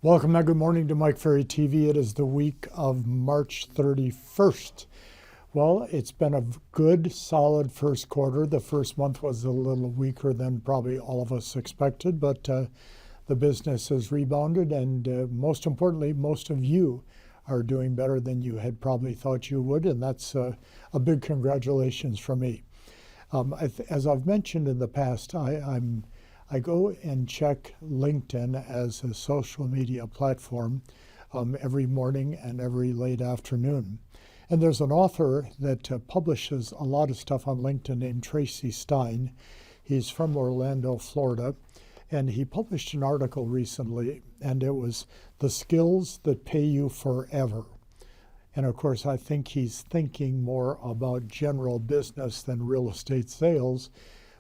Welcome and good morning to Mike Ferry TV. It is the week of March 31st. Well, it's been a good, solid first quarter. The first month was a little weaker than probably all of us expected, but the business has rebounded, and most importantly, most of you are doing better than you had probably thought you would, and that's a big congratulations from me. As I've mentioned in the past, I go and check LinkedIn as a social media platform every morning and every late afternoon. And there's an author that publishes a lot of stuff on LinkedIn named Tracy Stein. He's from Orlando, Florida, and he published an article recently, and it was The Skills That Pay You Forever. And of course, I think he's thinking more about general business than real estate sales.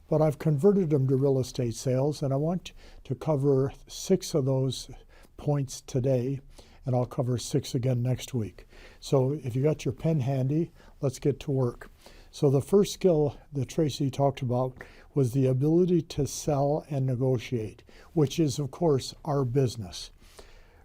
But I've converted them to real estate sales, and I want to cover 6 of those points today, and I'll cover 6 again next week. So if you got your pen handy, let's get to work. So the first skill that Tracy talked about was the ability to sell and negotiate, which is, of course, our business.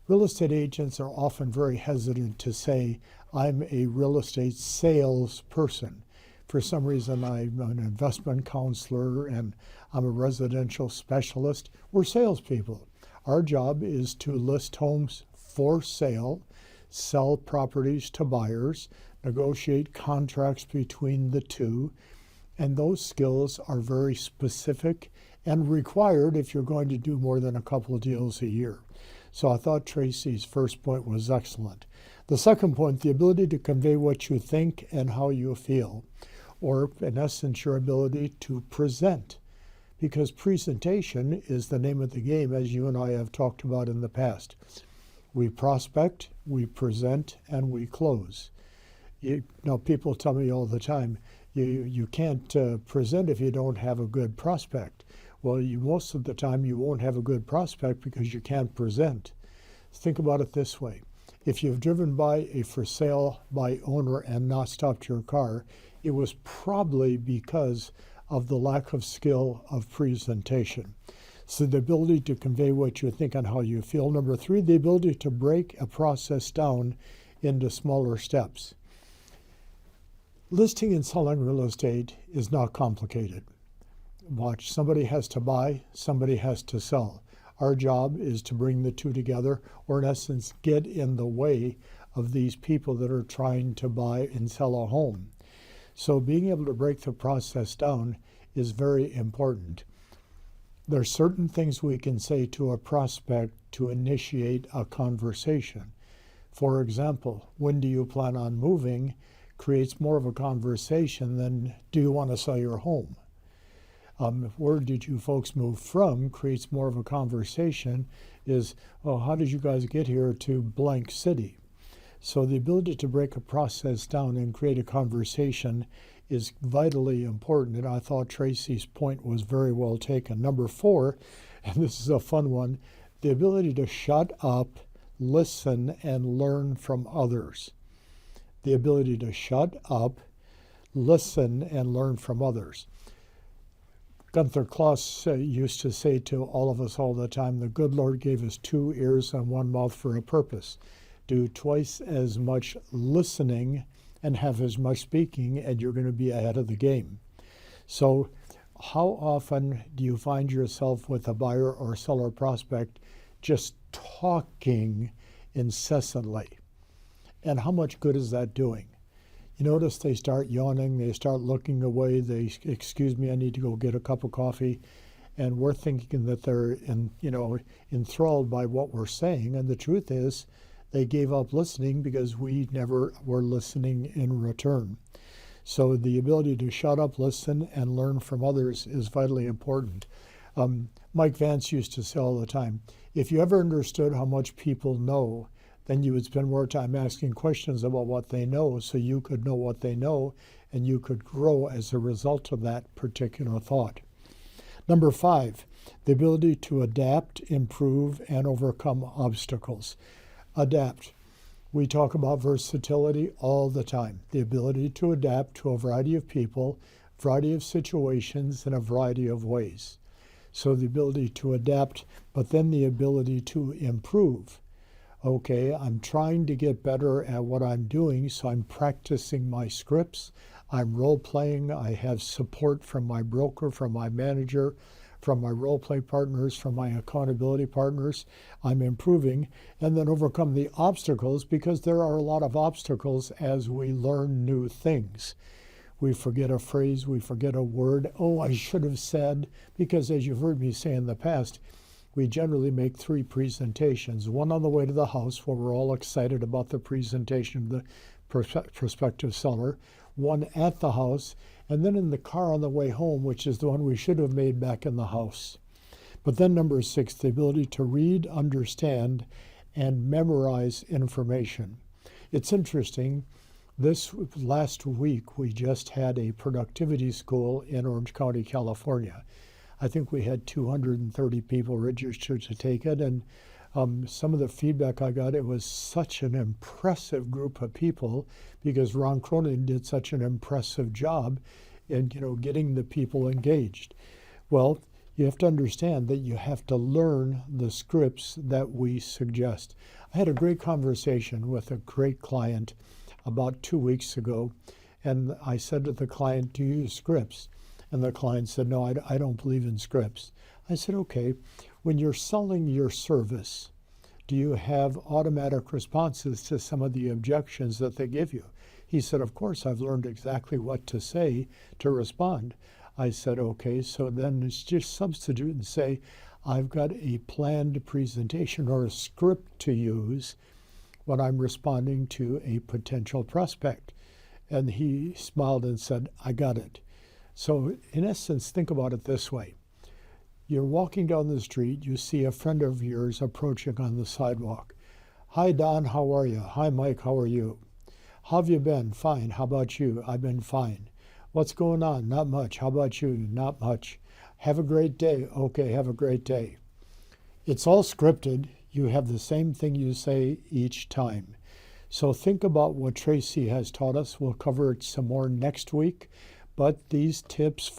Real estate agents are often very hesitant to say, I'm a real estate salesperson. For some reason, I'm an investment counselor and I'm a residential specialist. We're salespeople. Our job is to list homes for sale, sell properties to buyers, negotiate contracts between the two, and those skills are very specific and required if you're going to do more than a couple of deals a year. So I thought Tracy's first point was excellent. The second point, the ability to convey what you think and how you feel, or in essence, your ability to present, because presentation is the name of the game, as you and I have talked about in the past. We prospect, we present, and we close. People tell me all the time, you can't present if you don't have a good prospect. Well, most of the time you won't have a good prospect because you can't present. Think about it this way. If you've driven by a for sale by owner and not stopped your car, it was probably because of the lack of skill of presentation. So the ability to convey what you think and how you feel. Number 3, the ability to break a process down into smaller steps. Listing and selling real estate is not complicated. Watch, somebody has to buy, somebody has to sell. Our job is to bring the two together, or in essence, get in the way of these people that are trying to buy and sell a home. So being able to break the process down is very important. There are certain things we can say to a prospect to initiate a conversation. For example, when do you plan on moving creates more of a conversation than do you want to sell your home? Where did you folks move from creates more of a conversation is, oh, how did you guys get here to blank city? So the ability to break a process down and create a conversation is vitally important, and I thought Tracy's point was very well taken. Number 4, and this is a fun one, the ability to shut up, listen, and learn from others. The ability to shut up, listen, and learn from others. Gunther Kloss used to say to all of us all the time, the good Lord gave us 2 ears and 1 mouth for a purpose. Do twice as much listening and have as much speaking, and you're going to be ahead of the game. So how often do you find yourself with a buyer or seller prospect just talking incessantly? And how much good is that doing? You notice they start yawning, they start looking away, they, excuse me, I need to go get a cup of coffee. And we're thinking that they're enthralled by what we're saying. And the truth is, they gave up listening because we never were listening in return. So the ability to shut up, listen, and learn from others is vitally important. Mike Vance used to say all the time, if you ever understood how much people know, then you would spend more time asking questions about what they know so you could know what they know and you could grow as a result of that particular thought. Number 5, the ability to adapt, improve, and overcome obstacles. Adapt. We talk about versatility all the time. The ability to adapt to a variety of people, variety of situations, in a variety of ways. So the ability to adapt, but then the ability to improve. Okay, I'm trying to get better at what I'm doing, so I'm practicing my scripts. I'm role playing. I have support from my broker, from my manager, from my role play partners, from my accountability partners. I'm improving and then overcome the obstacles because there are a lot of obstacles as we learn new things. We forget a phrase, we forget a word. Oh, I should have said, because as you've heard me say in the past, we generally make 3 presentations. One on the way to the house where we're all excited about the presentation of the prospective seller, one at the house, and then in the car on the way home, which is the one we should have made back in the house. But then number 6, the ability to read, understand, and memorize information. It's interesting. This last week, we just had a productivity school in Orange County, California. I think we had 230 people registered to take it, and some of the feedback I got, it was such an impressive group of people because Ron Cronin did such an impressive job in getting the people engaged. Well, you have to understand that you have to learn the scripts that we suggest. I had a great conversation with a great client about 2 weeks ago, and I said to the client, "Do you use scripts?" And the client said, "No, I don't believe in scripts." I said, "Okay, when you're selling your service, do you have automatic responses to some of the objections that they give you?" He said, "Of course, I've learned exactly what to say to respond." I said, "Okay, so then it's just substitute and say, I've got a planned presentation or a script to use when I'm responding to a potential prospect." And he smiled and said, "I got it." So in essence, think about it this way. You're walking down the street, you see a friend of yours approaching on the sidewalk. "Hi, Don, how are you?" "Hi, Mike, how are you?" "How have you been?" "Fine. How about you?" "I've been fine." "What's going on?" "Not much." "How about you?" "Not much." "Have a great day." "Okay, have a great day." It's all scripted. You have the same thing you say each time. So think about what Tracy has taught us. We'll cover it some more next week. But these tips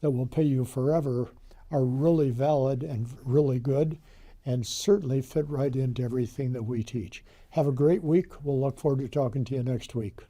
that will pay you forever are really valid and really good and certainly fit right into everything that we teach. Have a great week. We'll look forward to talking to you next week.